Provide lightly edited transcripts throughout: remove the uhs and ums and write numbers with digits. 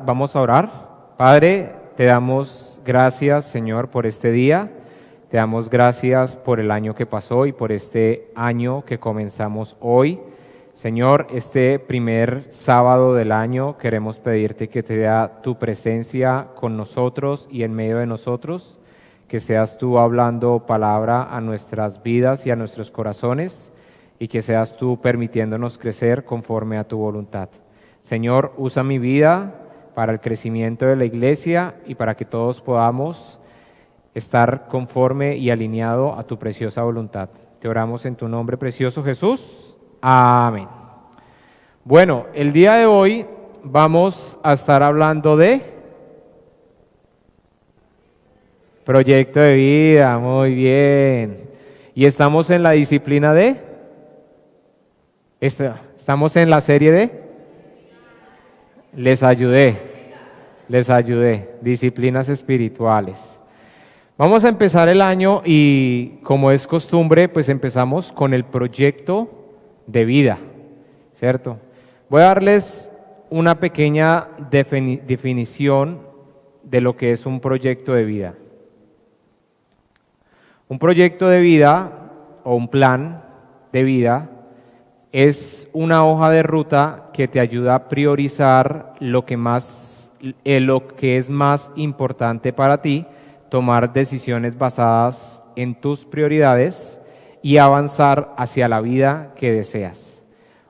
vamos a orar. Padre, te damos gracias, Señor, por este día. Te damos gracias por el año que pasó y por este año que comenzamos hoy. Señor, este primer sábado del año queremos pedirte que te dé tu presencia con nosotros y en medio de nosotros, que seas tú hablando palabra a nuestras vidas y a nuestros corazones y que seas tú permitiéndonos crecer conforme a tu voluntad. Señor, usa mi vida para el crecimiento de la iglesia y para que todos podamos estar conforme y alineado a tu preciosa voluntad. Te oramos en tu nombre precioso, Jesús. Amén. Bueno, el día de hoy vamos a estar hablando de proyecto de vida. Muy bien. Y estamos en la disciplina de... Estamos en la serie de... Les ayudé, disciplinas espirituales. Vamos a empezar el año y como es costumbre, pues empezamos con el proyecto de vida, ¿cierto? Voy a darles una pequeña definición de lo que es un proyecto de vida. Un proyecto de vida o un plan de vida es una hoja de ruta que te ayuda a priorizar lo que es más importante para ti, tomar decisiones basadas en tus prioridades y avanzar hacia la vida que deseas.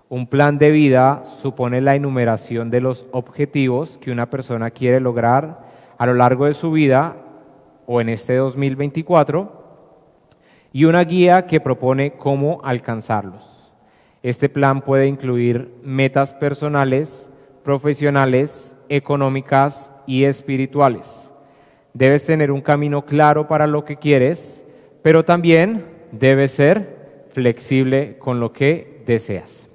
Un plan de vida supone la enumeración de los objetivos que una persona quiere lograr a lo largo de su vida o en este 2024 y una guía que propone cómo alcanzarlos. Este plan puede incluir metas personales, profesionales, económicas y espirituales. Debes tener un camino claro para lo que quieres, pero también debes ser flexible con lo que deseas.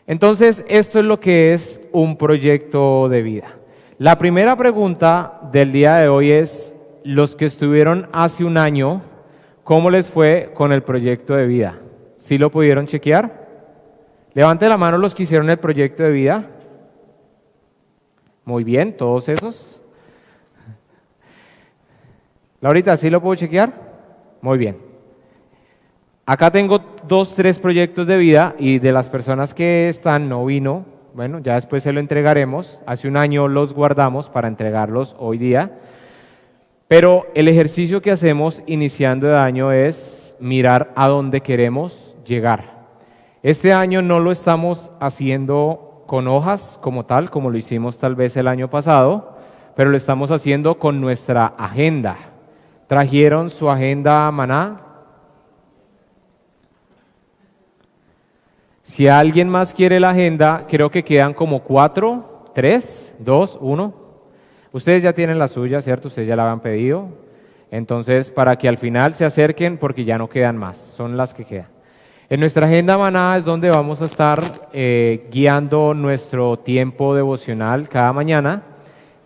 Entonces, esto es lo que es un proyecto de vida. La primera pregunta del día de hoy es, los que estuvieron hace un año, ¿cómo les fue con el proyecto de vida? ¿Sí lo pudieron chequear? Levante la mano los que hicieron el proyecto de vida. Muy bien, todos esos. Laurita, ¿sí lo puedo chequear? Muy bien. Acá tengo 3 proyectos de vida y de las personas que están no vino. Bueno, ya después se lo entregaremos. Hace un año los guardamos para entregarlos hoy día. Pero el ejercicio que hacemos iniciando el año es mirar a dónde queremos llegar. Este año no lo estamos haciendo con hojas como tal, como lo hicimos tal vez el año pasado, pero lo estamos haciendo con nuestra agenda. ¿Trajeron su agenda Maná? Si alguien más quiere la agenda, creo que quedan como 4, 3, 2, 1. Ustedes ya tienen la suya, ¿cierto? Ustedes ya la habían pedido. Entonces, para que al final se acerquen, porque ya no quedan más, son las que quedan. En nuestra agenda Maná es donde vamos a estar guiando nuestro tiempo devocional cada mañana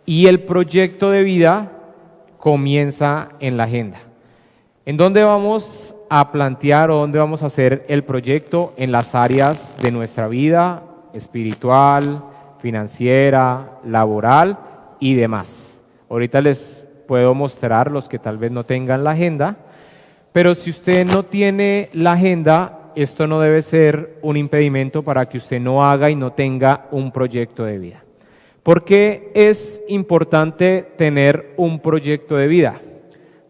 y el proyecto de vida comienza en la agenda. ¿En dónde vamos a plantear o dónde vamos a hacer el proyecto? En las áreas de nuestra vida espiritual, financiera, laboral y demás. Ahorita les puedo mostrar los que tal vez no tengan la agenda, pero si usted no tiene la agenda, esto no debe ser un impedimento para que usted no haga y no tenga un proyecto de vida. ¿Por qué es importante tener un proyecto de vida?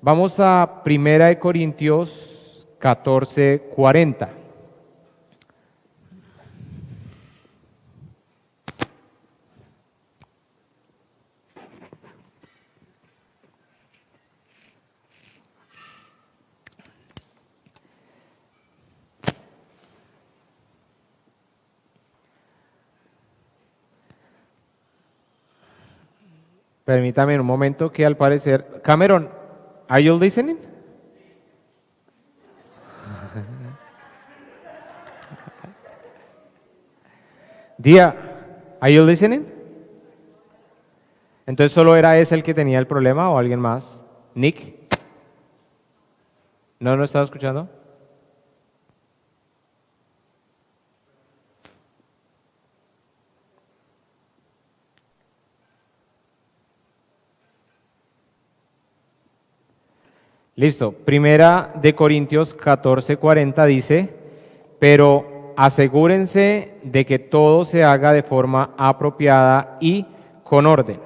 Vamos a 1 Corintios 14:40. Permítame un momento que al parecer... Cameron, ¿are you listening? Dia, ¿are you listening? Entonces, ¿solo era ese el que tenía el problema o alguien más? ¿Nick? ¿No estaba escuchando? Listo. Primera de Corintios 14:40 dice, pero asegúrense de que todo se haga de forma apropiada y con orden.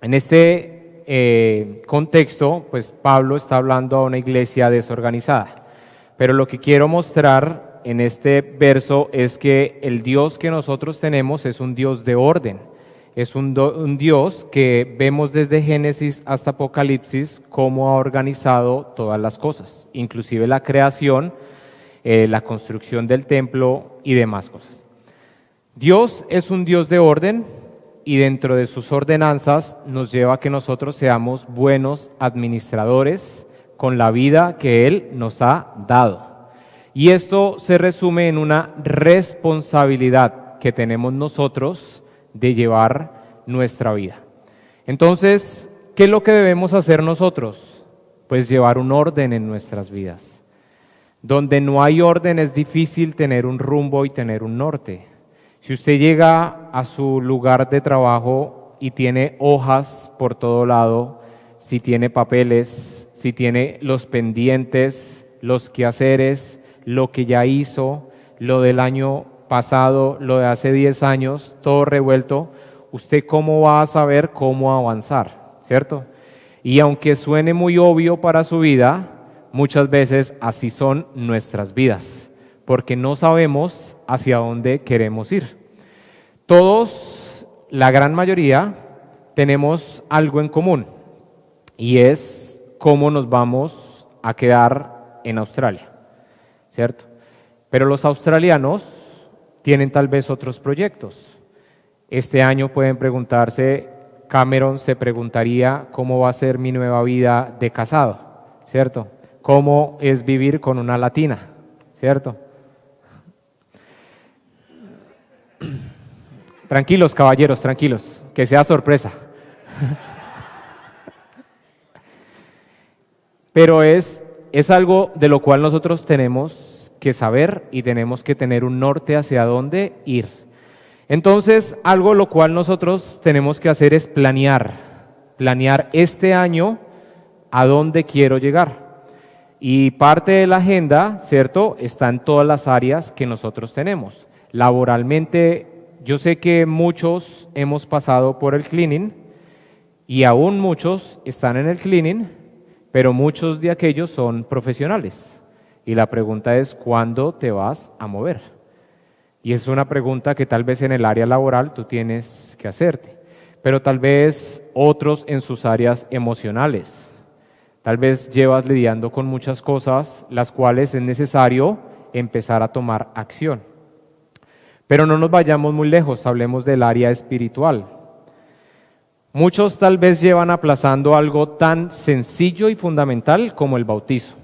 En este contexto, pues Pablo está hablando a una iglesia desorganizada. Pero lo que quiero mostrar en este verso es que el Dios que nosotros tenemos es un Dios de orden. Es un Dios que vemos desde Génesis hasta Apocalipsis cómo ha organizado todas las cosas, inclusive la creación, la construcción del templo y demás cosas. Dios es un Dios de orden y dentro de sus ordenanzas nos lleva a que nosotros seamos buenos administradores con la vida que Él nos ha dado. Y esto se resume en una responsabilidad que tenemos nosotros de llevar nuestra vida. Entonces, ¿qué es lo que debemos hacer nosotros? Pues llevar un orden en nuestras vidas. Donde no hay orden es difícil tener un rumbo y tener un norte. Si usted llega a su lugar de trabajo y tiene hojas por todo lado, si tiene papeles, si tiene los pendientes, los quehaceres, lo que ya hizo, lo del año pasado, lo de hace 10 años, todo revuelto, ¿usted cómo va a saber cómo avanzar? ¿Cierto? Y aunque suene muy obvio para su vida, muchas veces así son nuestras vidas, porque no sabemos hacia dónde queremos ir. Todos, la gran mayoría, tenemos algo en común, y es cómo nos vamos a quedar en Australia, ¿cierto? Pero los australianos tienen tal vez otros proyectos. Este año pueden preguntarse, Cameron se preguntaría cómo va a ser mi nueva vida de casado, ¿cierto? ¿Cómo es vivir con una latina, ¿cierto? Tranquilos, caballeros, tranquilos, que sea sorpresa. Pero es algo de lo cual nosotros tenemos que saber y tenemos que tener un norte hacia dónde ir. Entonces, algo lo cual nosotros tenemos que hacer es planear este año a dónde quiero llegar. Y parte de la agenda, ¿cierto?, está en todas las áreas que nosotros tenemos. Laboralmente, yo sé que muchos hemos pasado por el cleaning y aún muchos están en el cleaning, pero muchos de aquellos son profesionales. Y la pregunta es, ¿cuándo te vas a mover? Y es una pregunta que tal vez en el área laboral tú tienes que hacerte, pero tal vez otros en sus áreas emocionales. Tal vez llevas lidiando con muchas cosas, las cuales es necesario empezar a tomar acción. Pero no nos vayamos muy lejos, hablemos del área espiritual. Muchos tal vez llevan aplazando algo tan sencillo y fundamental como el bautizo.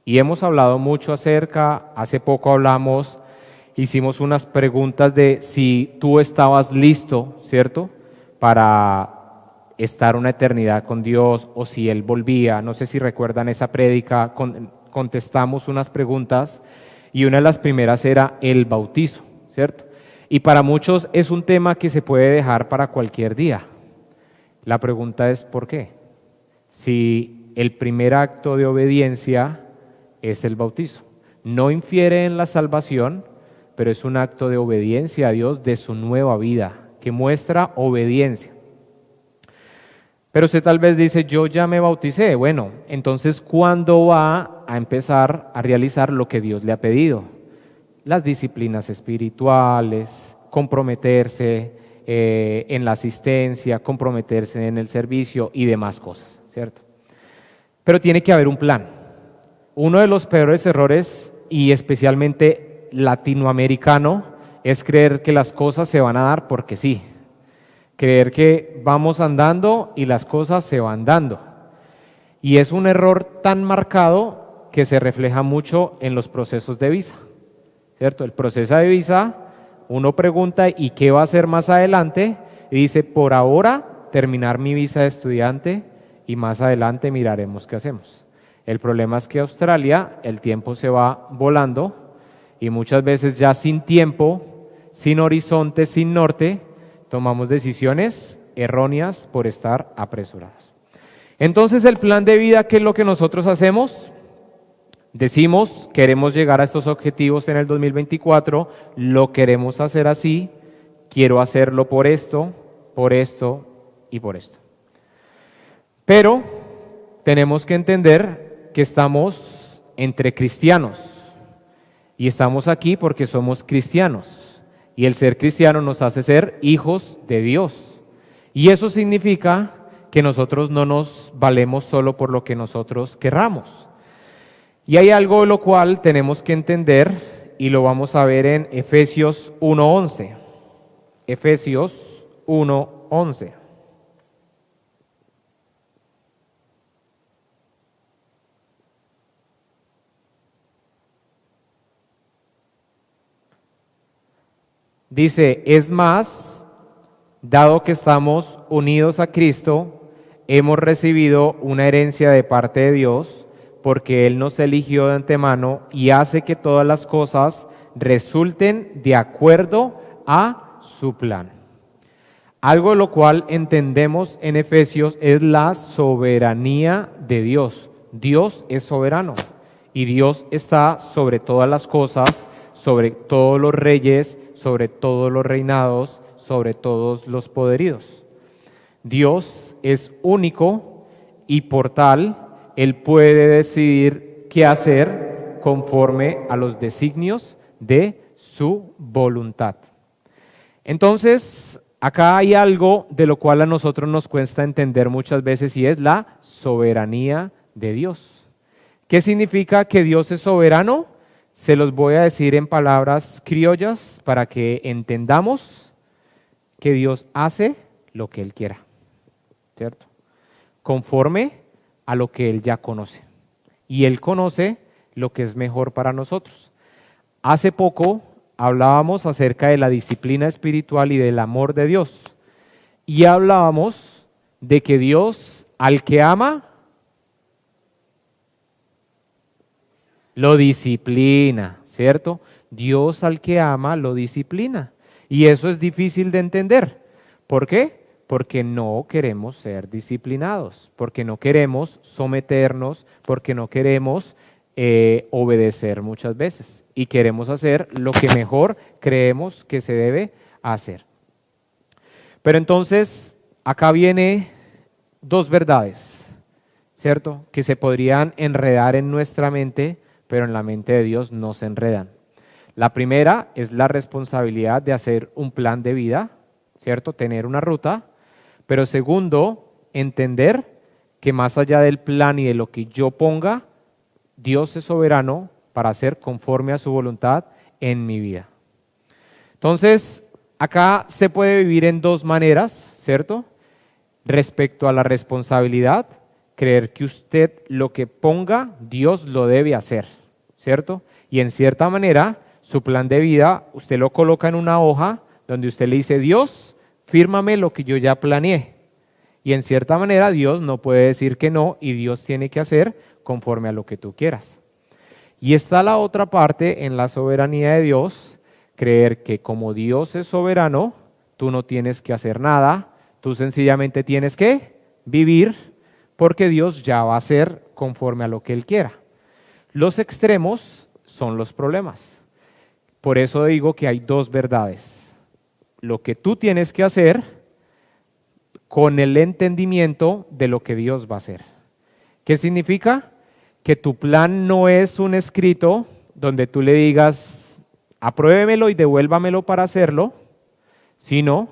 Y hemos hablado mucho acerca, hace poco hicimos unas preguntas de si tú estabas listo, ¿cierto?, para estar una eternidad con Dios o si Él volvía. No sé si recuerdan esa prédica, contestamos unas preguntas y una de las primeras era el bautizo, ¿cierto? Y para muchos es un tema que se puede dejar para cualquier día. La pregunta es ¿por qué? Si el primer acto de obediencia es el bautizo. No infiere en la salvación, pero es un acto de obediencia a Dios de su nueva vida, que muestra obediencia. Pero usted tal vez dice, yo ya me bauticé. Bueno, entonces, ¿cuándo va a empezar a realizar lo que Dios le ha pedido? Las disciplinas espirituales, comprometerse en la asistencia, comprometerse en el servicio y demás cosas, ¿cierto? Pero tiene que haber un plan. Uno de los peores errores, y especialmente latinoamericano, es creer que las cosas se van a dar porque sí. Creer que vamos andando y las cosas se van dando. Y es un error tan marcado que se refleja mucho en los procesos de visa, ¿cierto? El proceso de visa, uno pregunta, ¿y qué va a hacer más adelante? Y dice, por ahora, terminar mi visa de estudiante y más adelante miraremos qué hacemos. El problema es que Australia, el tiempo se va volando y muchas veces ya sin tiempo, sin horizonte, sin norte, tomamos decisiones erróneas por estar apresurados. Entonces, el plan de vida, ¿qué es lo que nosotros hacemos? Decimos, queremos llegar a estos objetivos en el 2024, lo queremos hacer así, quiero hacerlo por esto y por esto. Pero tenemos que entender que estamos entre cristianos y estamos aquí porque somos cristianos y el ser cristiano nos hace ser hijos de Dios. Y eso significa que nosotros no nos valemos solo por lo que nosotros querramos. Y hay algo lo cual tenemos que entender y lo vamos a ver en Efesios 1:11. Efesios 1:11. Dice, es más, dado que estamos unidos a Cristo, hemos recibido una herencia de parte de Dios, porque Él nos eligió de antemano y hace que todas las cosas resulten de acuerdo a su plan. Algo lo cual entendemos en Efesios es la soberanía de Dios. Dios es soberano y Dios está sobre todas las cosas, sobre todos los reyes, sobre todos los reinados, sobre todos los poderíos. Dios es único y por tal, Él puede decidir qué hacer conforme a los designios de su voluntad. Entonces, acá hay algo de lo cual a nosotros nos cuesta entender muchas veces y es la soberanía de Dios. ¿Qué significa que Dios es soberano? Se los voy a decir en palabras criollas para que entendamos que Dios hace lo que Él quiera, ¿cierto? Conforme a lo que Él ya conoce. Y Él conoce lo que es mejor para nosotros. Hace poco hablábamos acerca de la disciplina espiritual y del amor de Dios. Y hablábamos de que Dios al que ama, lo disciplina, ¿cierto? Dios al que ama lo disciplina. Y eso es difícil de entender. ¿Por qué? Porque no queremos ser disciplinados, porque no queremos someternos, porque no queremos obedecer muchas veces y queremos hacer lo que mejor creemos que se debe hacer. Pero entonces, acá viene dos verdades, ¿cierto? Que se podrían enredar en nuestra mente, pero en la mente de Dios no se enredan. La primera es la responsabilidad de hacer un plan de vida, ¿cierto? Tener una ruta. Pero segundo, entender que más allá del plan y de lo que yo ponga, Dios es soberano para hacer conforme a su voluntad en mi vida. Entonces, acá se puede vivir en dos maneras, ¿cierto? Respecto a la responsabilidad, creer que usted lo que ponga, Dios lo debe hacer, ¿cierto? Y en cierta manera, su plan de vida, usted lo coloca en una hoja donde usted le dice, Dios, fírmame lo que yo ya planeé. Y en cierta manera Dios no puede decir que no y Dios tiene que hacer conforme a lo que tú quieras. Y está la otra parte en la soberanía de Dios, creer que como Dios es soberano, tú no tienes que hacer nada, tú sencillamente tienes que vivir porque Dios ya va a hacer conforme a lo que Él quiera. Los extremos son los problemas. Por eso digo que hay dos verdades. Lo que tú tienes que hacer con el entendimiento de lo que Dios va a hacer. ¿Qué significa? Que tu plan no es un escrito donde tú le digas, apruébemelo y devuélvamelo para hacerlo, sino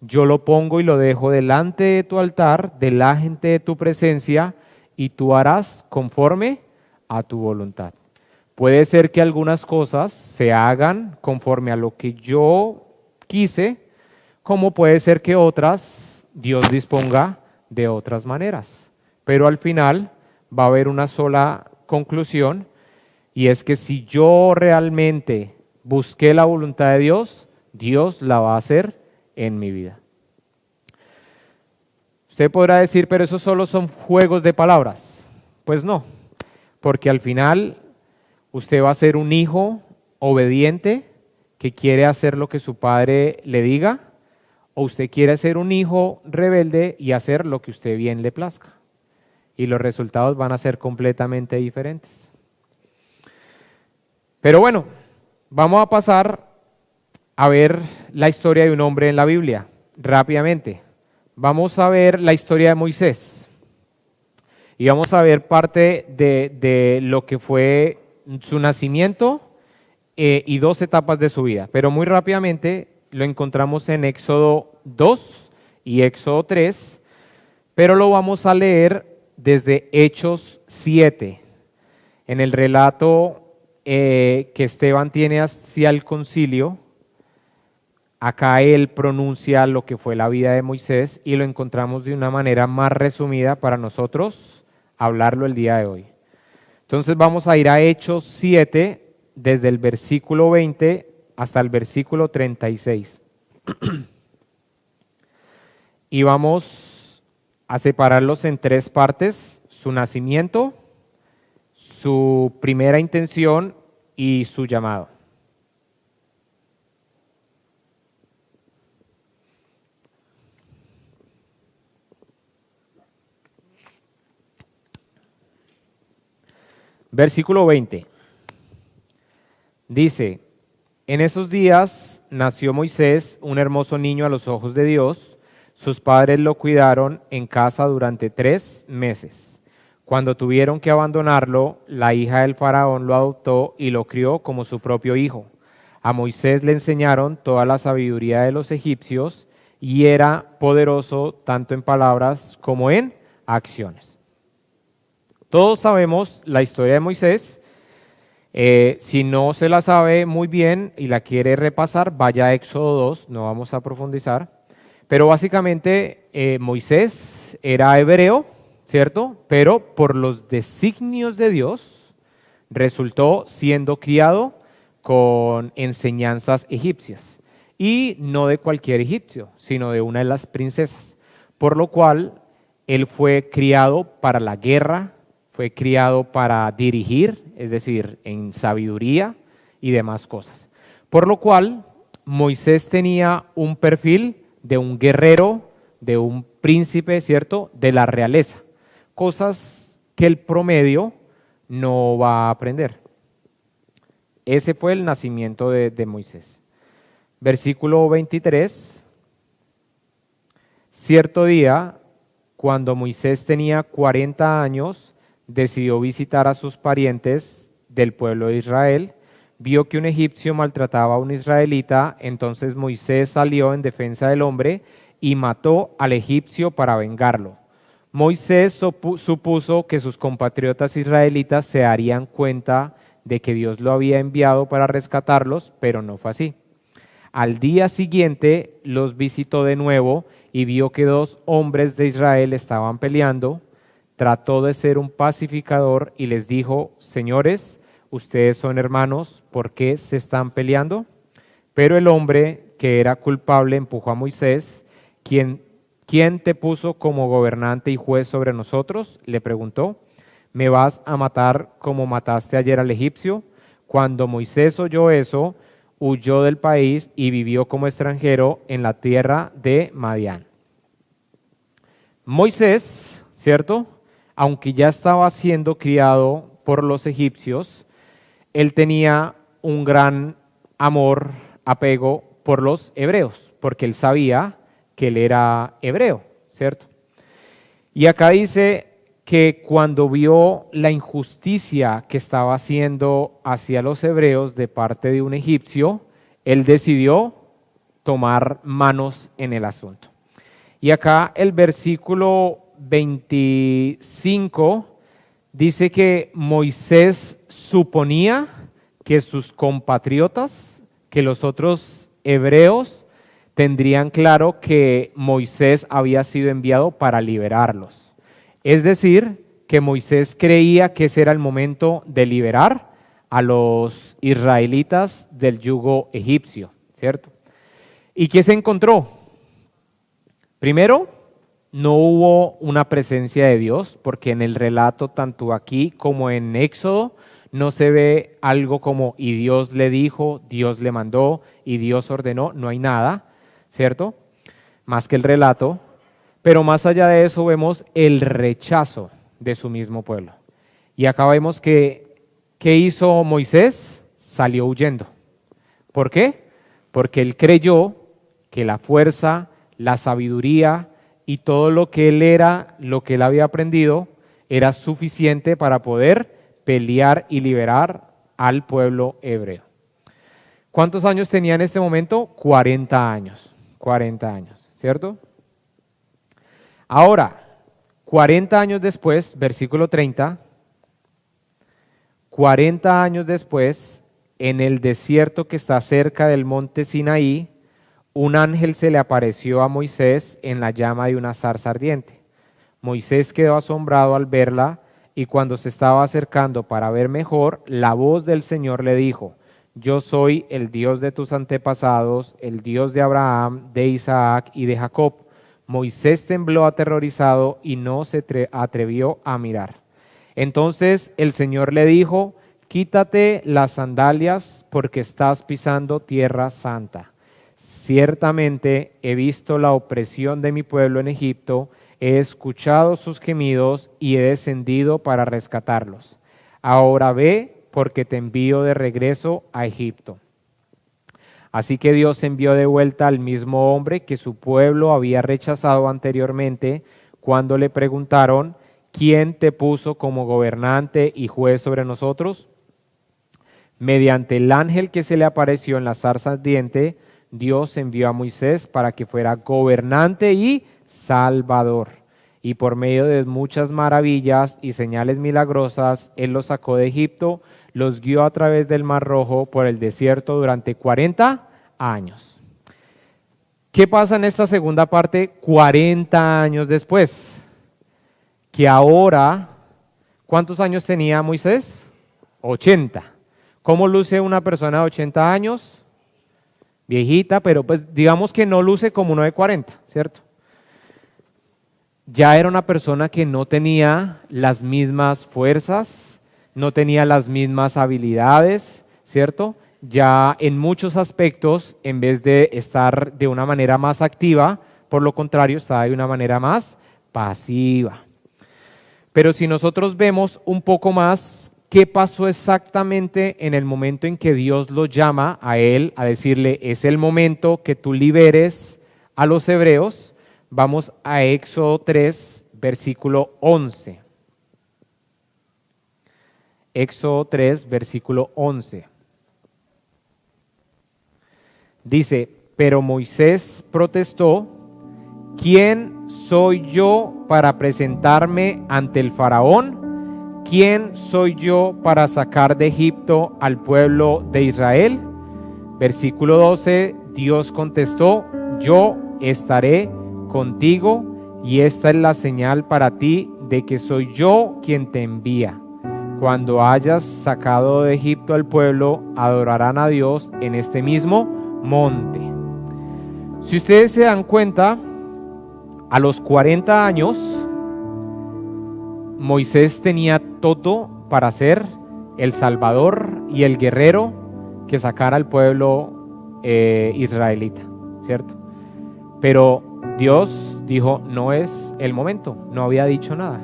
yo lo pongo y lo dejo delante de tu altar, delante de tu presencia, y tú harás conforme a tu voluntad. Puede ser que algunas cosas se hagan conforme a lo que yo quise, como puede ser que otras Dios disponga de otras maneras. Pero al final va a haber una sola conclusión y es que si yo realmente busqué la voluntad de Dios, Dios la va a hacer en mi vida. Usted podrá decir, pero esos solo son juegos de palabras. Pues no, porque al final usted va a ser un hijo obediente que quiere hacer lo que su padre le diga, o usted quiere ser un hijo rebelde y hacer lo que usted bien le plazca. y los resultados van a ser completamente diferentes. Pero bueno, vamos a pasar a ver la historia de un hombre en la Biblia, rápidamente. Vamos a ver la historia de Moisés y vamos a ver parte de lo que fue su nacimiento y 2 etapas de su vida. Pero muy rápidamente lo encontramos en Éxodo 2 y Éxodo 3, pero lo vamos a leer desde Hechos 7, en el relato que Esteban tiene hacia el concilio. Acá él pronuncia lo que fue la vida de Moisés y lo encontramos de una manera más resumida para nosotros hablarlo el día de hoy. Entonces vamos a ir a Hechos 7, desde el versículo 20 hasta el versículo 36. Y vamos a separarlos en 3 partes: su nacimiento, su primera intención y su llamado. Versículo 20. Dice: en esos días nació Moisés, un hermoso niño a los ojos de Dios. Sus padres lo cuidaron en casa durante 3 meses. Cuando tuvieron que abandonarlo, la hija del faraón lo adoptó y lo crió como su propio hijo. A Moisés le enseñaron toda la sabiduría de los egipcios y era poderoso tanto en palabras como en acciones. Todos sabemos la historia de Moisés. Si no se la sabe muy bien y la quiere repasar, vaya a Éxodo 2, no vamos a profundizar. Pero básicamente Moisés era hebreo, ¿cierto? Pero por los designios de Dios resultó siendo criado con enseñanzas egipcias. Y no de cualquier egipcio, sino de una de las princesas. Por lo cual él fue criado para la guerra, fue criado para dirigir, es decir, en sabiduría y demás cosas. Por lo cual, Moisés tenía un perfil de un guerrero, de un príncipe, ¿cierto?, de la realeza. Cosas que el promedio no va a aprender. Ese fue el nacimiento de Moisés. Versículo 23. Cierto día, cuando Moisés tenía 40 años, decidió visitar a sus parientes del pueblo de Israel. Vio que un egipcio maltrataba a un israelita, entonces Moisés salió en defensa del hombre y mató al egipcio para vengarlo. Moisés supuso que sus compatriotas israelitas se darían cuenta de que Dios lo había enviado para rescatarlos, pero no fue así. Al día siguiente los visitó de nuevo y vio que 2 hombres de Israel estaban peleando. Trató de ser un pacificador y les dijo: señores, ustedes son hermanos, ¿por qué se están peleando? Pero el hombre que era culpable empujó a Moisés. ¿Quién te puso como gobernante y juez sobre nosotros?, le preguntó. ¿Me vas a matar como mataste ayer al egipcio? Cuando Moisés oyó eso, huyó del país y vivió como extranjero en la tierra de Madián. Moisés, ¿cierto?, aunque ya estaba siendo criado por los egipcios, él tenía un gran amor, apego por los hebreos, porque él sabía que él era hebreo, ¿cierto? Y acá dice que cuando vio la injusticia que estaba haciendo hacia los hebreos de parte de un egipcio, él decidió tomar manos en el asunto. Y acá el versículo 25 dice que Moisés suponía que sus compatriotas, que los otros hebreos, tendrían claro que Moisés había sido enviado para liberarlos. Es decir, que Moisés creía que ese era el momento de liberar a los israelitas del yugo egipcio, ¿cierto? ¿Y qué se encontró? Primero, no hubo una presencia de Dios, porque en el relato, tanto aquí como en Éxodo, no se ve algo como y Dios le dijo, Dios le mandó y Dios ordenó, no hay nada, ¿cierto? Más que el relato. Pero más allá de eso vemos el rechazo de su mismo pueblo. Y acá vemos que, ¿qué hizo Moisés? Salió huyendo. ¿Por qué? Porque él creyó que la fuerza, la sabiduría y todo lo que él era, lo que él había aprendido, era suficiente para poder pelear y liberar al pueblo hebreo. ¿Cuántos años tenía en este momento? 40 años. 40 años, ¿cierto? Ahora, 40 años después, versículo 30, 40 años después, en el desierto que está cerca del monte Sinaí, un ángel se le apareció a Moisés en la llama de una zarza ardiente. Moisés quedó asombrado al verla y cuando se estaba acercando para ver mejor, la voz del Señor le dijo: yo soy el Dios de tus antepasados, el Dios de Abraham, de Isaac y de Jacob. Moisés tembló aterrorizado y no se atrevió a mirar. Entonces el Señor le dijo: quítate las sandalias porque estás pisando tierra santa. Ciertamente he visto la opresión de mi pueblo en Egipto, he escuchado sus gemidos y he descendido para rescatarlos. Ahora ve, porque te envío de regreso a Egipto. Así que Dios envió de vuelta al mismo hombre que su pueblo había rechazado anteriormente cuando le preguntaron: ¿quién te puso como gobernante y juez sobre nosotros? Mediante el ángel que se le apareció en la zarza ardiente, Dios envió a Moisés para que fuera gobernante y salvador. Y por medio de muchas maravillas y señales milagrosas, Él los sacó de Egipto, los guió a través del Mar Rojo por el desierto durante 40 años. ¿Qué pasa en esta segunda parte 40 años después? Que ahora, ¿cuántos años tenía Moisés? 80. ¿Cómo luce una persona de 80 años? Viejita, pero pues digamos que no luce como uno de 40, ¿cierto? Ya era una persona que no tenía las mismas fuerzas, no tenía las mismas habilidades, ¿cierto? Ya en muchos aspectos, en vez de estar de una manera más activa, por lo contrario, estaba de una manera más pasiva. Pero si nosotros vemos un poco más qué pasó exactamente en el momento en que Dios lo llama a él, a decirle: es el momento que tú liberes a los hebreos, vamos a Éxodo 3, versículo 11. Éxodo 3, versículo 11. Dice: pero Moisés protestó: ¿quién soy yo para presentarme ante el faraón? ¿Quién soy yo para sacar de Egipto al pueblo de Israel? Versículo 12, Dios contestó: yo estaré contigo y esta es la señal para ti de que soy yo quien te envía. Cuando hayas sacado de Egipto al pueblo, adorarán a Dios en este mismo monte. Si ustedes se dan cuenta, a los 40 años, Moisés tenía todo para ser el salvador y el guerrero que sacara al pueblo israelita, ¿cierto? Pero Dios dijo: no es el momento, no había dicho nada.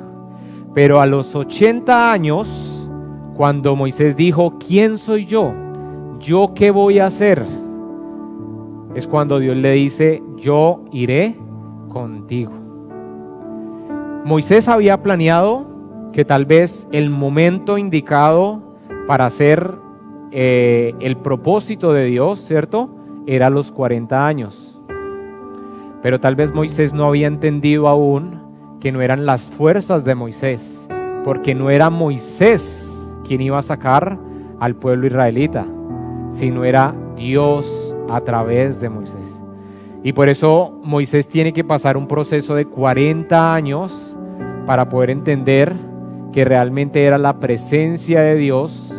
Pero a los 80 años, cuando Moisés dijo: ¿quién soy yo? ¿Yo qué voy a hacer? Es cuando Dios le dice: yo iré contigo. Moisés había planeado que tal vez el momento indicado para hacer el propósito de Dios, ¿cierto?, era los 40 años. Pero tal vez Moisés no había entendido aún que no eran las fuerzas de Moisés, porque no era Moisés quien iba a sacar al pueblo israelita, sino era Dios a través de Moisés. Y por eso Moisés tiene que pasar un proceso de 40 años para poder entender que realmente era la presencia de Dios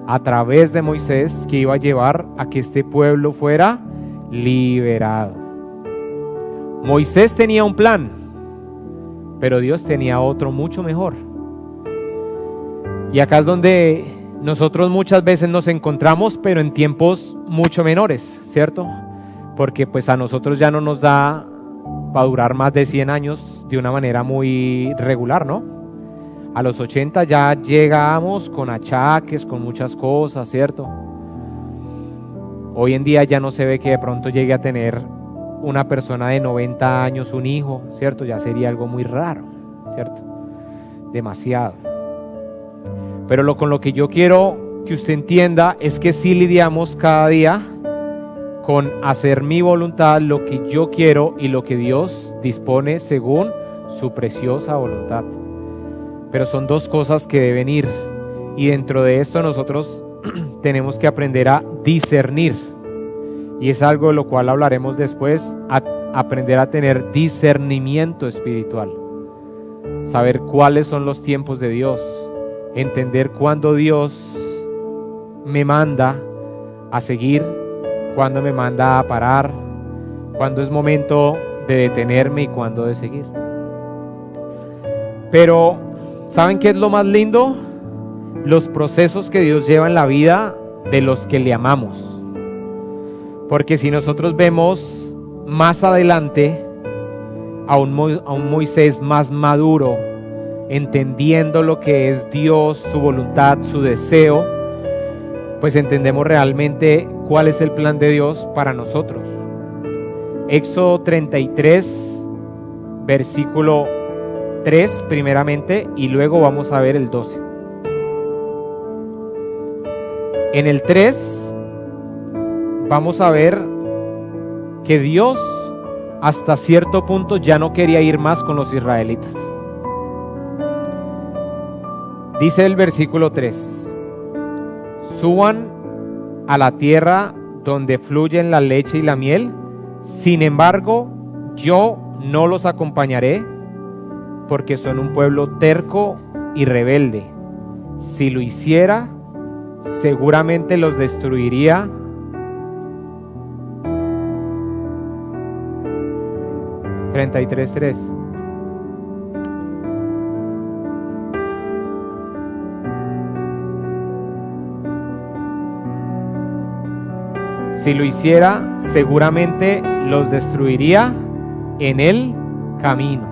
a través de Moisés que iba a llevar a que este pueblo fuera liberado. Moisés tenía un plan, pero Dios tenía otro mucho mejor. Y acá es donde nosotros muchas veces nos encontramos, pero en tiempos mucho menores, ¿cierto? Porque pues a nosotros ya no nos da para durar más de 100 años de una manera muy regular, ¿no? A los 80 ya llegamos con achaques, con muchas cosas, ¿cierto? Hoy en día ya no se ve que de pronto llegue a tener una persona de 90 años un hijo, ¿cierto? Ya sería algo muy raro, ¿cierto? Demasiado. Pero con lo que yo quiero que usted entienda es que sí lidiamos cada día con hacer mi voluntad, lo que yo quiero y lo que Dios dispone según su preciosa voluntad. Pero son dos cosas que deben ir, y dentro de esto nosotros tenemos que aprender a discernir, y es algo de lo cual hablaremos después, aprender a tener discernimiento espiritual, saber cuáles son los tiempos de Dios, entender cuándo Dios me manda a seguir, cuándo me manda a parar, cuándo es momento de detenerme y cuándo de seguir. Pero ¿saben qué es lo más lindo? Los procesos que Dios lleva en la vida de los que le amamos. Porque si nosotros vemos más adelante a un Moisés más maduro, entendiendo lo que es Dios, su voluntad, su deseo, pues entendemos realmente cuál es el plan de Dios para nosotros. Éxodo 33, versículo 3 primeramente, y luego vamos a ver el 12. En el 3 vamos a ver que Dios hasta cierto punto ya no quería ir más con los israelitas. Dice el versículo 3: suban a la tierra donde fluyen la leche y la miel, sin embargo yo no los acompañaré, porque son un pueblo terco y rebelde. Si lo hiciera, seguramente los destruiría. (33:3) Si lo hiciera, seguramente los destruiría en el camino.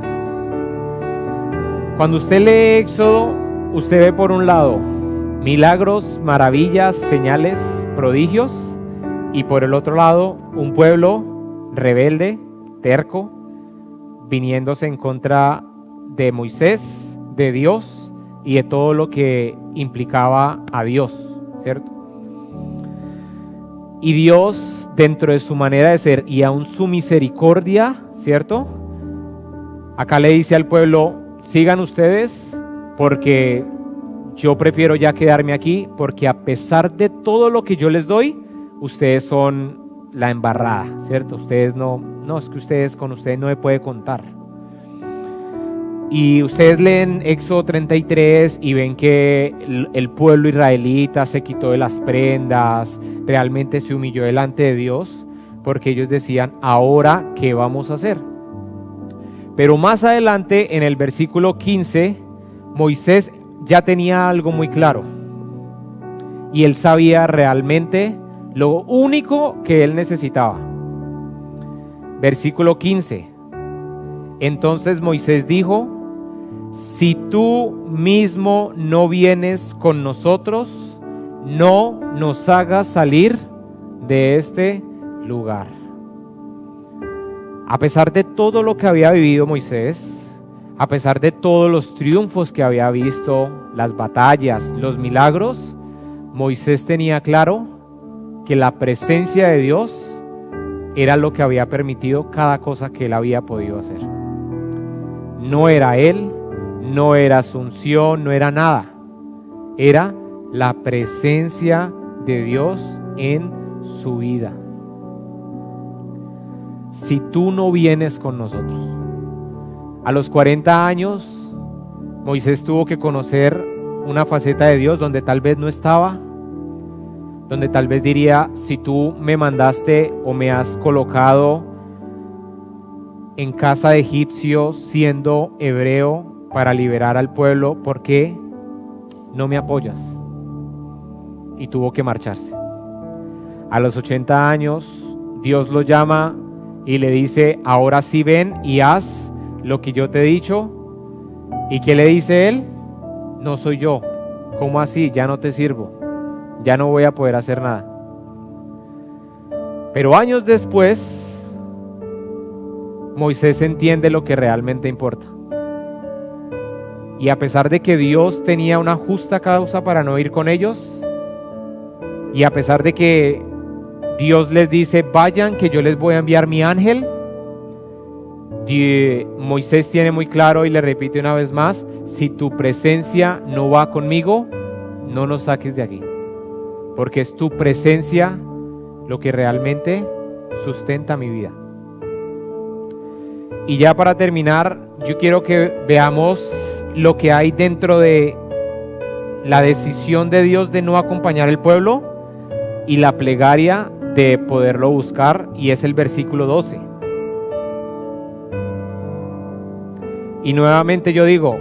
Cuando usted lee Éxodo, usted ve por un lado milagros, maravillas, señales, prodigios, y por el otro lado un pueblo rebelde, terco, viniéndose en contra de Moisés, de Dios y de todo lo que implicaba a Dios, ¿cierto? Y Dios, dentro de su manera de ser y aún su misericordia, ¿cierto? Acá le dice al pueblo: sigan ustedes, porque yo prefiero ya quedarme aquí, porque a pesar de todo lo que yo les doy, ustedes son la embarrada, ¿cierto? Ustedes no, es que con ustedes no me puede contar. Y ustedes leen Éxodo 33 y ven que el pueblo israelita se quitó de las prendas, realmente se humilló delante de Dios, porque ellos decían: ¿ahora qué vamos a hacer? Pero más adelante, en el versículo 15, Moisés ya tenía algo muy claro, y él sabía realmente lo único que él necesitaba. Versículo 15: entonces Moisés dijo: si tú mismo no vienes con nosotros, no nos hagas salir de este lugar. A pesar de todo lo que había vivido Moisés, a pesar de todos los triunfos que había visto, las batallas, los milagros, Moisés tenía claro que la presencia de Dios era lo que había permitido cada cosa que él había podido hacer. No era él, no era su unción, no era nada. Era la presencia de Dios en su vida. Si tú no vienes con nosotros. A los 40 años, Moisés tuvo que conocer una faceta de Dios donde tal vez no estaba, donde tal vez diría: si tú me mandaste o me has colocado en casa de egipcio siendo hebreo para liberar al pueblo, ¿por qué no me apoyas? Y tuvo que marcharse. A los 80 años, Dios lo llama y le dice: ahora sí ven y haz lo que yo te he dicho. ¿Y qué le dice él? no soy yo. ¿Cómo así? Ya no te sirvo. Ya no voy a poder hacer nada. Pero años después, Moisés entiende lo que realmente importa. Y a pesar de que Dios tenía una justa causa para no ir con ellos, y a pesar de que Dios les dice, vayan que yo les voy a enviar mi ángel, Moisés tiene muy claro y le repite una vez más, si tu presencia no va conmigo, no nos saques de aquí, porque es tu presencia lo que realmente sustenta mi vida. Y ya para terminar, yo quiero que veamos lo que hay dentro de la decisión de Dios de no acompañar al pueblo y la plegaria de poderlo buscar, y es el versículo 12. Y nuevamente yo digo,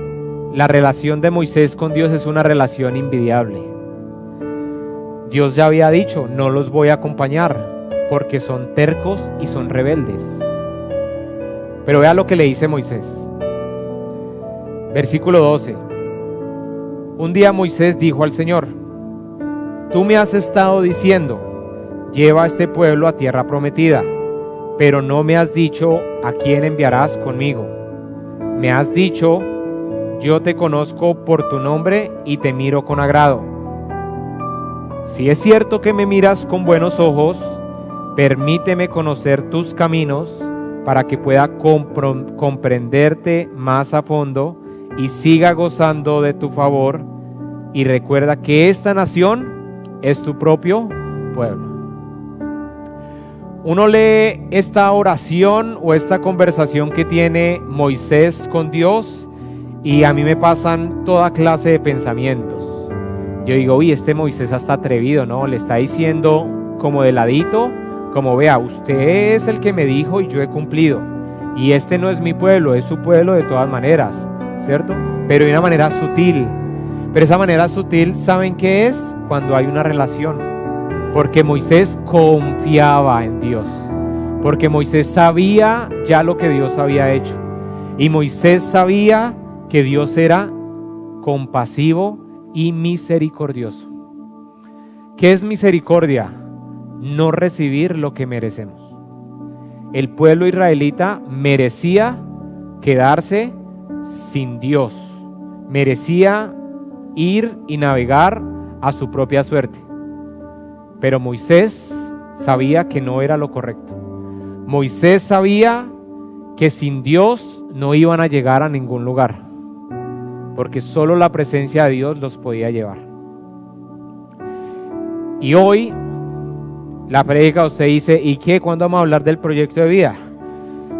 la relación de Moisés con Dios es una relación invidiable. Dios ya había dicho, no los voy a acompañar porque son tercos y son rebeldes. Pero vea lo que le dice Moisés. Versículo 12. Un día Moisés dijo al Señor, tú me has estado diciendo, lleva a este pueblo a tierra prometida, pero no me has dicho a quién enviarás conmigo. Me has dicho, yo te conozco por tu nombre y te miro con agrado. Si es cierto que me miras con buenos ojos, permíteme conocer tus caminos para que pueda comprenderte más a fondo y siga gozando de tu favor. Y recuerda que esta nación es tu propio pueblo. Uno lee esta oración o esta conversación que tiene Moisés con Dios y a mí me pasan toda clase de pensamientos. Yo digo, uy, este Moisés está atrevido, ¿no? Le está diciendo como de ladito, como vea, usted es el que me dijo y yo he cumplido. Y este no es mi pueblo, es su pueblo de todas maneras, ¿cierto? Pero de una manera sutil. Pero esa manera sutil, ¿saben qué es? Cuando hay una relación. Porque Moisés confiaba en Dios. Porque Moisés sabía ya lo que Dios había hecho. Y Moisés sabía que Dios era compasivo y misericordioso. ¿Qué es misericordia? No recibir lo que merecemos. El pueblo israelita merecía quedarse sin Dios. Merecía ir y navegar a su propia suerte. Pero Moisés sabía que no era lo correcto. Moisés sabía que sin Dios no iban a llegar a ningún lugar, porque solo la presencia de Dios los podía llevar. Y hoy la prédica usted dice, ¿y qué? ¿Cuándo vamos a hablar del proyecto de vida?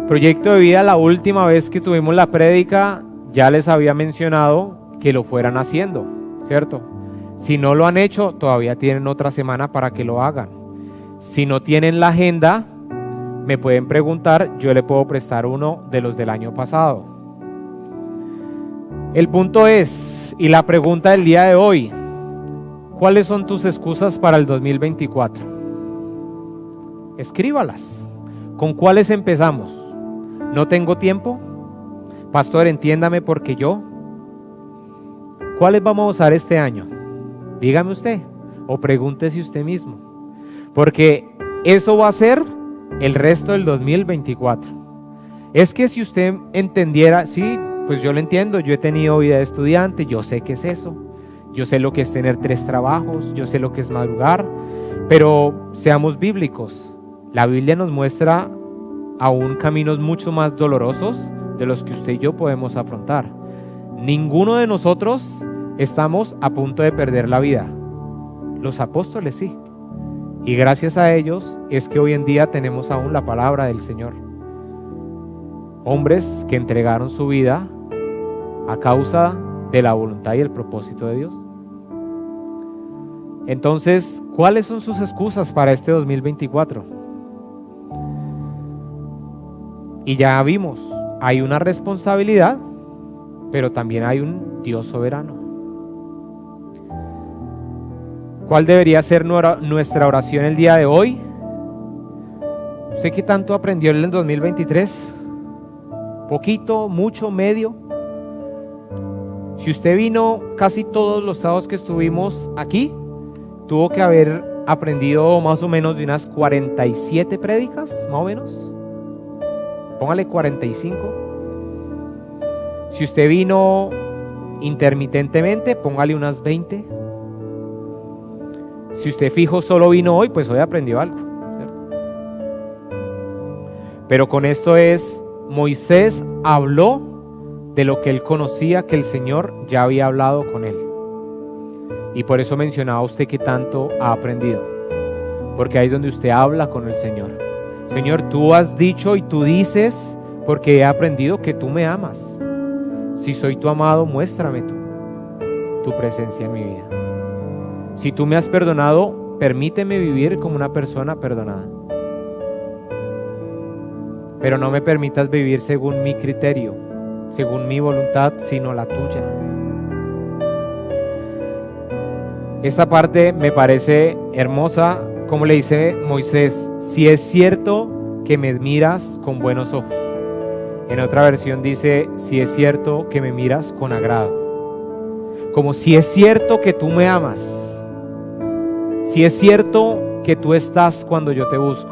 Proyecto de vida, la última vez que tuvimos la prédica ya les había mencionado que lo fueran haciendo, ¿cierto? Si no lo han hecho, todavía tienen otra semana para que lo hagan. Si no tienen la agenda, me pueden preguntar, yo le puedo prestar uno de los del año pasado. El punto es, y la pregunta del día de hoy, ¿cuáles son tus excusas para el 2024? Escríbalas. ¿Con cuáles empezamos? ¿No tengo tiempo? Pastor, entiéndame porque yo. ¿Cuáles vamos a usar este año? Dígame usted o pregúntese usted mismo, porque eso va a ser el resto del 2024. Es que si usted entendiera, sí, pues yo lo entiendo, yo he tenido vida de estudiante, yo sé qué es eso, yo sé lo que es tener 3 trabajos, yo sé lo que es madrugar, pero seamos bíblicos. La Biblia nos muestra aún caminos mucho más dolorosos de los que usted y yo podemos afrontar. Ninguno de nosotros estamos a punto de perder la vida. Los apóstoles sí. Y gracias a ellos es que hoy en día tenemos aún la palabra del Señor. Hombres que entregaron su vida a causa de la voluntad y el propósito de Dios. Entonces, ¿cuáles son sus excusas para este 2024? Y ya vimos, hay una responsabilidad, pero también hay un Dios soberano. ¿Cuál debería ser nuestra oración el día de hoy? ¿Usted qué tanto aprendió en el 2023? ¿Poquito, mucho, medio? Si usted vino casi todos los sábados que estuvimos aquí, tuvo que haber aprendido más o menos de unas 47 prédicas, más o menos. Póngale 45. Si usted vino intermitentemente, póngale unas 20. Si usted fijo solo vino hoy, pues hoy aprendió algo, ¿cierto? Pero con esto Moisés habló de lo que él conocía, que el Señor ya había hablado con él. Y por eso mencionaba usted que tanto ha aprendido, porque ahí es donde usted habla con el Señor. Señor, tú has dicho y tú dices, porque he aprendido que tú me amas. Si soy tu amado, muéstrame tu presencia en mi vida. Si tú me has perdonado, permíteme vivir como una persona perdonada. Pero no me permitas vivir según mi criterio, según mi voluntad, sino la tuya. Esta parte me parece hermosa, como le dice Moisés: si es cierto que me miras con buenos ojos. En otra versión dice: si es cierto que me miras con agrado. Como si es cierto que tú me amas, si es cierto que tú estás cuando yo te busco,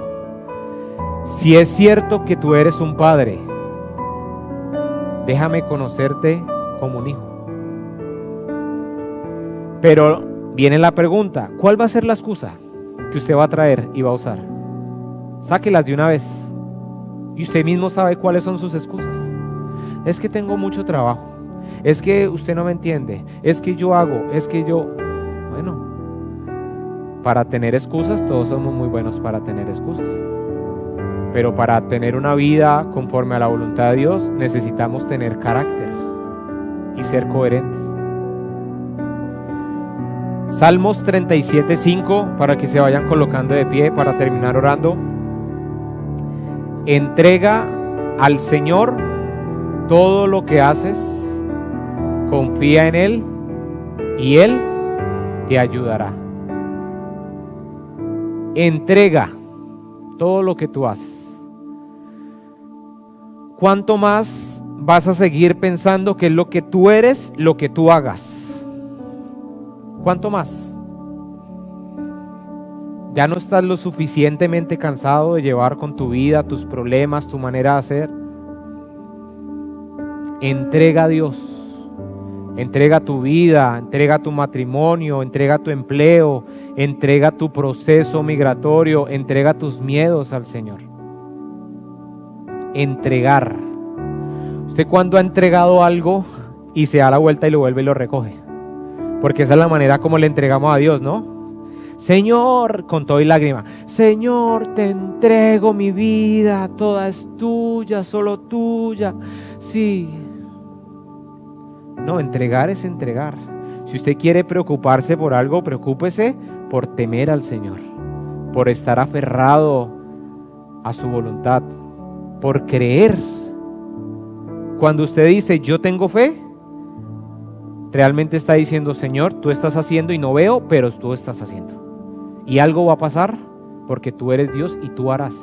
si es cierto que tú eres un padre, déjame conocerte como un hijo. Pero viene la pregunta: ¿cuál va a ser la excusa que usted va a traer y va a usar? Sáquelas de una vez. Y usted mismo sabe cuáles son sus excusas. Es que tengo mucho trabajo. Es que usted no me entiende. Es que yo hago. Es que yo... Bueno, para tener excusas, todos somos muy buenos para tener excusas. Pero para tener una vida conforme a la voluntad de Dios, necesitamos tener carácter y ser coherentes. Salmos 37:5, para que se vayan colocando de pie para terminar orando. Entrega al Señor todo lo que haces, confía en Él y Él te ayudará. Entrega todo lo que tú haces. ¿Cuánto más vas a seguir pensando que es lo que tú eres, lo que tú hagas? ¿Cuánto más? ¿Ya no estás lo suficientemente cansado de llevar con tu vida, tus problemas, tu manera de hacer? Entrega a Dios. Entrega tu vida, entrega tu matrimonio, entrega tu empleo, entrega tu proceso migratorio, entrega tus miedos al Señor. Entregar. ¿Usted cuándo ha entregado algo y se da la vuelta y lo vuelve y lo recoge? Porque esa es la manera como le entregamos a Dios, ¿no? Señor, con todo y lágrima, Señor, te entrego mi vida, toda es tuya, solo tuya. Sí. No, entregar es entregar. Si usted quiere preocuparse por algo, preocúpese por temer al Señor, por estar aferrado a su voluntad, por creer. Cuando usted dice yo tengo fe, realmente está diciendo: Señor, tú estás haciendo y no veo, pero tú estás haciendo. Y algo va a pasar porque tú eres Dios y tú harás.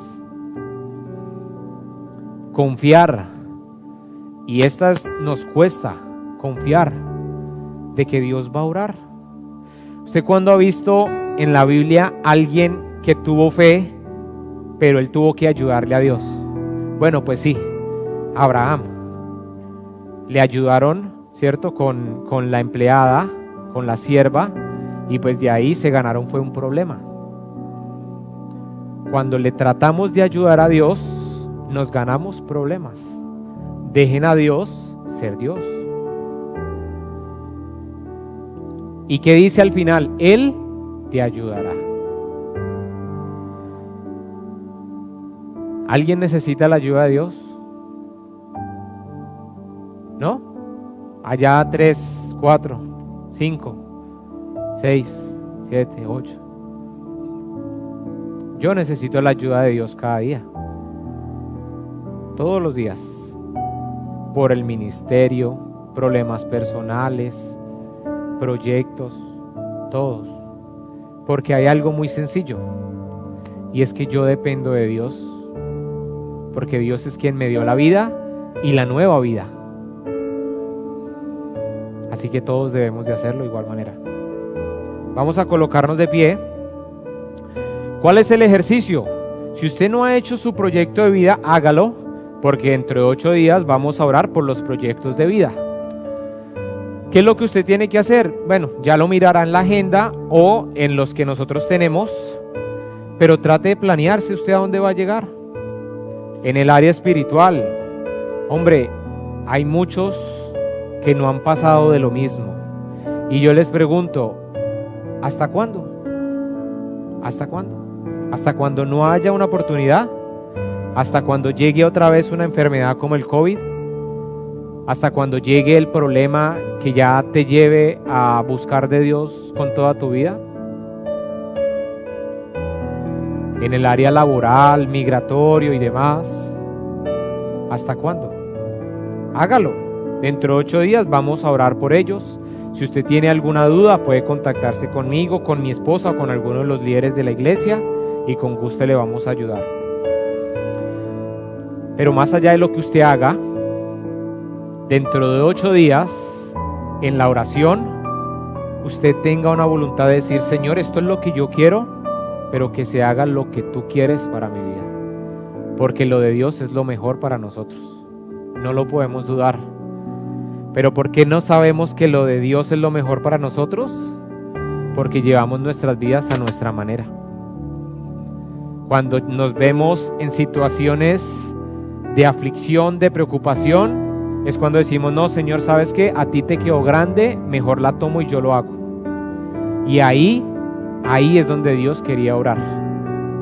Confiar. Y nos cuesta confiar de que Dios va a orar. ¿Usted cuándo ha visto en la Biblia a alguien que tuvo fe, pero él tuvo que ayudarle a Dios? Bueno, pues sí, Abraham. Le ayudaron, ¿cierto? Con la empleada, con la sierva, y pues de ahí se ganaron fue un problema. Cuando le tratamos de ayudar a Dios, nos ganamos problemas. Dejen a Dios ser Dios. ¿Y qué dice al final? Él te ayudará. ¿Alguien necesita la ayuda de Dios? ¿No? Allá 3, 4, 5, 6, 7, 8. Yo necesito la ayuda de Dios cada día. Todos los días. Por el ministerio, problemas personales, proyectos, todos. Porque hay algo muy sencillo. Y es que yo dependo de Dios. Porque Dios es quien me dio la vida y la nueva vida. Así que todos debemos de hacerlo de igual manera. Vamos a colocarnos de pie. ¿Cuál es el ejercicio? Si usted no ha hecho su proyecto de vida, hágalo, porque dentro de 8 días vamos a orar por los proyectos de vida. ¿Qué es lo que usted tiene que hacer? Bueno, ya lo mirará en la agenda o en los que nosotros tenemos, pero trate de planearse usted a dónde va a llegar. En el área espiritual, hombre, hay muchos que no han pasado de lo mismo. Y yo les pregunto, ¿hasta cuándo? ¿Hasta cuándo? ¿Hasta cuando no haya una oportunidad? ¿Hasta cuando llegue otra vez una enfermedad como el COVID? ¿Hasta cuando llegue el problema que ya te lleve a buscar de Dios con toda tu vida? En el área laboral, migratorio y demás. ¿Hasta cuándo? Hágalo. Dentro de 8 días vamos a orar por ellos. Si usted tiene alguna duda, puede contactarse conmigo, con mi esposa o con alguno de los líderes de la iglesia y con gusto le vamos a ayudar. Pero más allá de lo que usted haga, dentro de 8 días, en la oración, usted tenga una voluntad de decir, Señor, esto es lo que yo quiero, pero que se haga lo que tú quieres para mi vida. Porque lo de Dios es lo mejor para nosotros. No lo podemos dudar. Pero ¿por qué no sabemos que lo de Dios es lo mejor para nosotros? Porque llevamos nuestras vidas a nuestra manera. Cuando nos vemos en situaciones de aflicción, de preocupación, es cuando decimos, no, Señor, ¿sabes qué? A ti te quedó grande, mejor la tomo y yo lo hago. Y ahí es donde Dios quería orar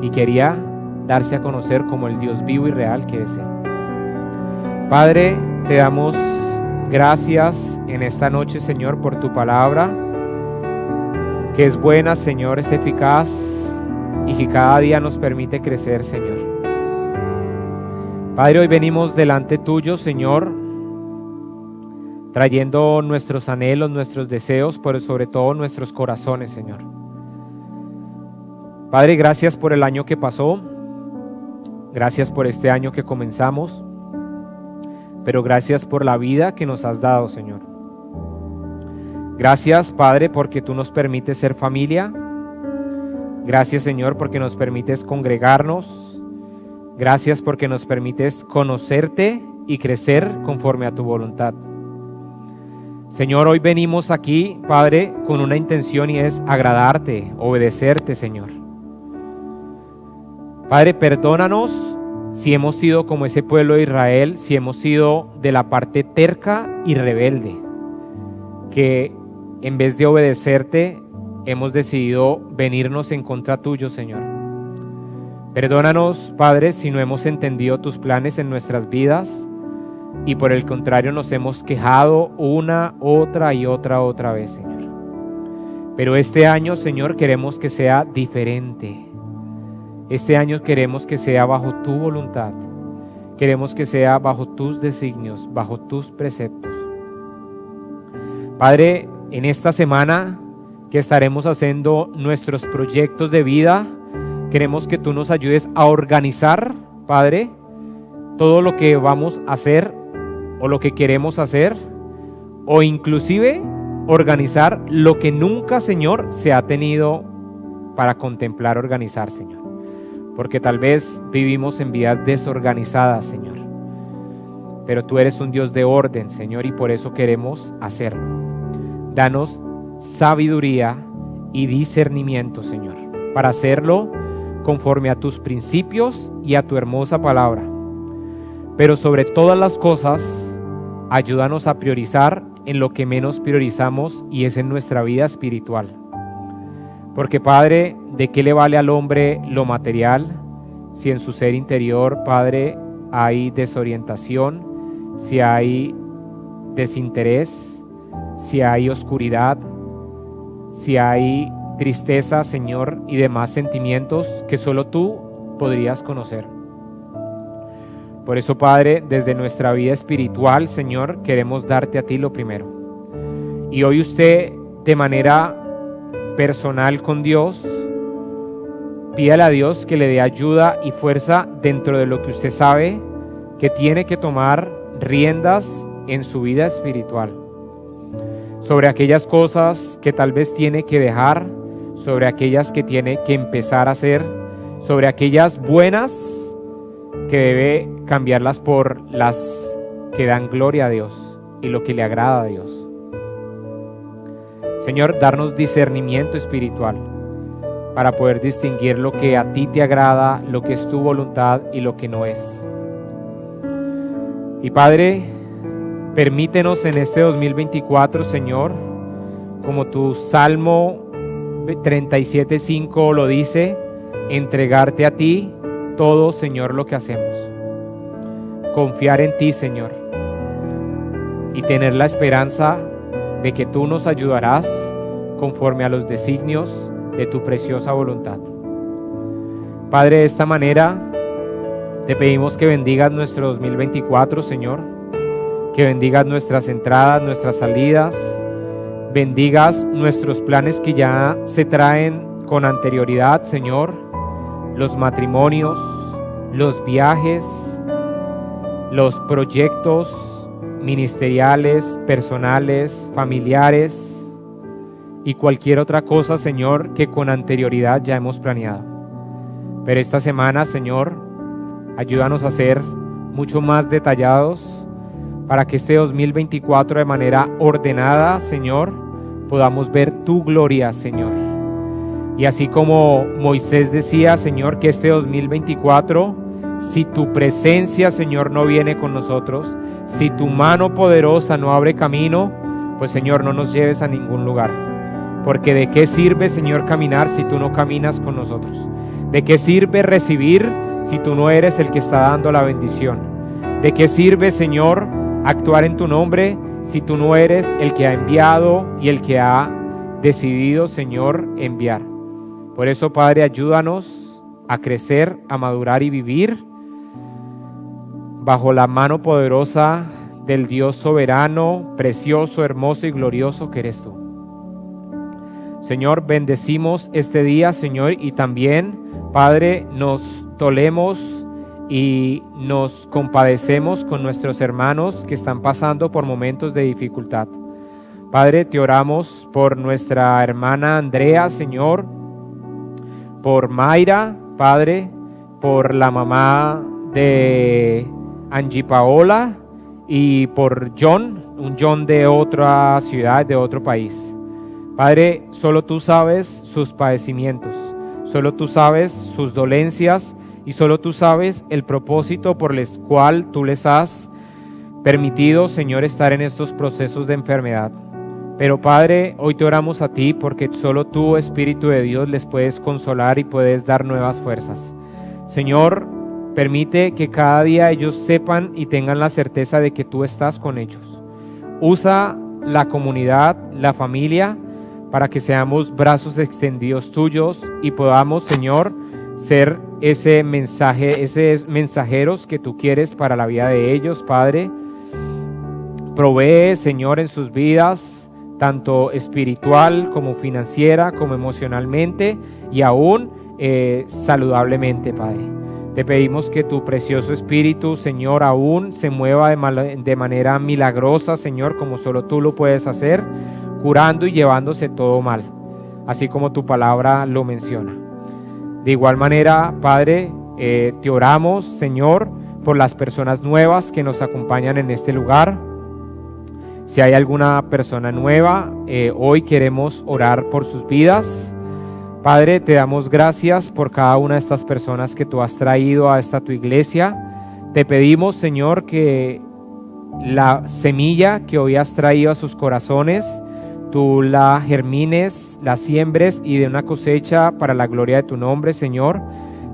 y quería darse a conocer como el Dios vivo y real que es Él. Padre, te damos gracias en esta noche, Señor, por tu palabra, que es buena, Señor, es eficaz y que cada día nos permite crecer, Señor. Padre, hoy venimos delante tuyo, Señor, trayendo nuestros anhelos, nuestros deseos, pero sobre todo nuestros corazones, Señor. Padre, gracias por el año que pasó, gracias por este año que comenzamos, pero gracias por la vida que nos has dado, Señor. Gracias, Padre, porque tú nos permites ser familia. Gracias, Señor, porque nos permites congregarnos. Gracias porque nos permites conocerte y crecer conforme a tu voluntad. Señor, hoy venimos aquí, Padre, con una intención y es agradarte, obedecerte, Señor. Padre, perdónanos si hemos sido como ese pueblo de Israel, si hemos sido de la parte terca y rebelde, que en vez de obedecerte, hemos decidido venirnos en contra tuyo, Señor. Perdónanos, Padre, si no hemos entendido tus planes en nuestras vidas y por el contrario nos hemos quejado una, otra y otra vez, Señor. Pero este año, Señor, queremos que sea diferente. Este año queremos que sea bajo tu voluntad. Queremos que sea bajo tus designios, bajo tus preceptos. Padre, en esta semana que estaremos haciendo nuestros proyectos de vida, queremos que tú nos ayudes a organizar, Padre, todo lo que vamos a hacer o lo que queremos hacer, o inclusive organizar lo que nunca, Señor, se ha tenido para contemplar organizar, Señor. Porque tal vez vivimos en vidas desorganizadas, Señor. Pero tú eres un Dios de orden, Señor, y por eso queremos hacerlo. Danos sabiduría y discernimiento, Señor, para hacerlo conforme a tus principios y a tu hermosa palabra. Pero sobre todas las cosas, ayúdanos a priorizar en lo que menos priorizamos y es en nuestra vida espiritual. Porque, Padre, ¿de qué le vale al hombre lo material si en su ser interior, Padre, hay desorientación, si hay desinterés, si hay oscuridad, si hay tristeza, Señor, y demás sentimientos que solo tú podrías conocer? Por eso, Padre, desde nuestra vida espiritual, Señor, queremos darte a ti lo primero. Y hoy usted, de manera personal con Dios, pídale a Dios que le dé ayuda y fuerza dentro de lo que usted sabe que tiene que tomar riendas en su vida espiritual. sobre aquellas cosas que tal vez tiene que dejar, sobre aquellas que tiene que empezar a hacer, sobre aquellas buenas que debe cambiarlas por las que dan gloria a Dios y lo que le agrada a Dios. Señor, darnos discernimiento espiritual para poder distinguir lo que a ti te agrada, lo que es tu voluntad y lo que no es. Y Padre, permítenos en este 2024, Señor, como tu Salmo 37:5 lo dice, entregarte a ti todo, Señor, lo que hacemos. Confiar en ti, Señor, y tener la esperanza de que tú nos ayudarás conforme a los designios de tu preciosa voluntad. Padre, de esta manera te pedimos que bendigas nuestro 2024, Señor, que bendigas nuestras entradas, nuestras salidas, bendigas nuestros planes que ya se traen con anterioridad, Señor, los matrimonios, los viajes, los proyectos ministeriales, personales, familiares y cualquier otra cosa, Señor, que con anterioridad ya hemos planeado. Pero esta semana, Señor, ayúdanos a ser mucho más detallados para que este 2024 de manera ordenada, Señor, podamos ver tu gloria, Señor. Y así como Moisés decía, Señor, que este 2024, si tu presencia, Señor, no viene con nosotros, si tu mano poderosa no abre camino, pues, Señor, no nos lleves a ningún lugar. Porque ¿de qué sirve, Señor, caminar si tú no caminas con nosotros? ¿De qué sirve recibir si tú no eres el que está dando la bendición? ¿De qué sirve, Señor, actuar en tu nombre si tú no eres el que ha enviado y el que ha decidido, Señor, enviar? Por eso, Padre, ayúdanos a crecer, a madurar y vivir bajo la mano poderosa del Dios soberano, precioso, hermoso y glorioso que eres tú. Señor, bendecimos este día, Señor, y también, Padre, nos dolemos y nos compadecemos con nuestros hermanos que están pasando por momentos de dificultad. Padre, te oramos por nuestra hermana Andrea, Señor, por Mayra, Padre, por la mamá de Angie Paola y por John, un John de otra ciudad, de otro país. Padre, solo tú sabes sus padecimientos, solo tú sabes sus dolencias y solo tú sabes el propósito por el cual tú les has permitido, Señor, estar en estos procesos de enfermedad. Pero Padre, hoy te oramos a ti porque solo tú, Espíritu de Dios, les puedes consolar y puedes dar nuevas fuerzas. Señor, permite que cada día ellos sepan y tengan la certeza de que tú estás con ellos. Usa la comunidad, la familia, para que seamos brazos extendidos tuyos y podamos, Señor, ser ese mensaje, esos mensajeros que tú quieres para la vida de ellos, Padre. Provee, Señor, en sus vidas, tanto espiritual como financiera, como emocionalmente y aún saludablemente, Padre. Te pedimos que tu precioso Espíritu, Señor, aún se mueva de manera milagrosa, Señor, como solo tú lo puedes hacer, curando y llevándose todo mal, así como tu palabra lo menciona. De igual manera, Padre, te oramos, Señor, por las personas nuevas que nos acompañan en este lugar. Si hay alguna persona nueva, hoy queremos orar por sus vidas. Padre, te damos gracias por cada una de estas personas que tú has traído a esta tu iglesia. Te pedimos, Señor, que la semilla que hoy has traído a sus corazones, tú la germines, la siembres y de una cosecha para la gloria de tu nombre, Señor.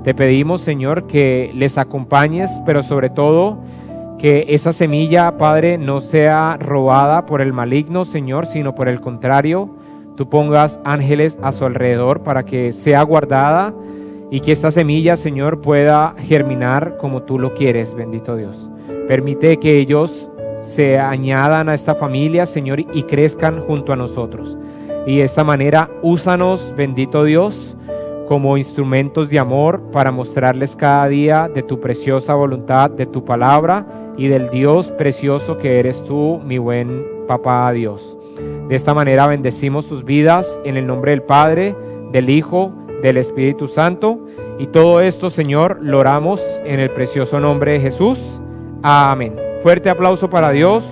Te pedimos, Señor, que les acompañes, pero sobre todo que esa semilla, Padre, no sea robada por el maligno, Señor, sino por el contrario, tú pongas ángeles a su alrededor para que sea guardada y que esta semilla, Señor, pueda germinar como tú lo quieres, bendito Dios. Permite que ellos se añadan a esta familia, Señor, y crezcan junto a nosotros. Y de esta manera, úsanos, bendito Dios, como instrumentos de amor para mostrarles cada día de tu preciosa voluntad, de tu palabra y del Dios precioso que eres tú, mi buen papá Dios. De esta manera bendecimos sus vidas en el nombre del Padre, del Hijo, del Espíritu Santo. Y todo esto, Señor, lo oramos en el precioso nombre de Jesús. Amén. Fuerte aplauso para Dios.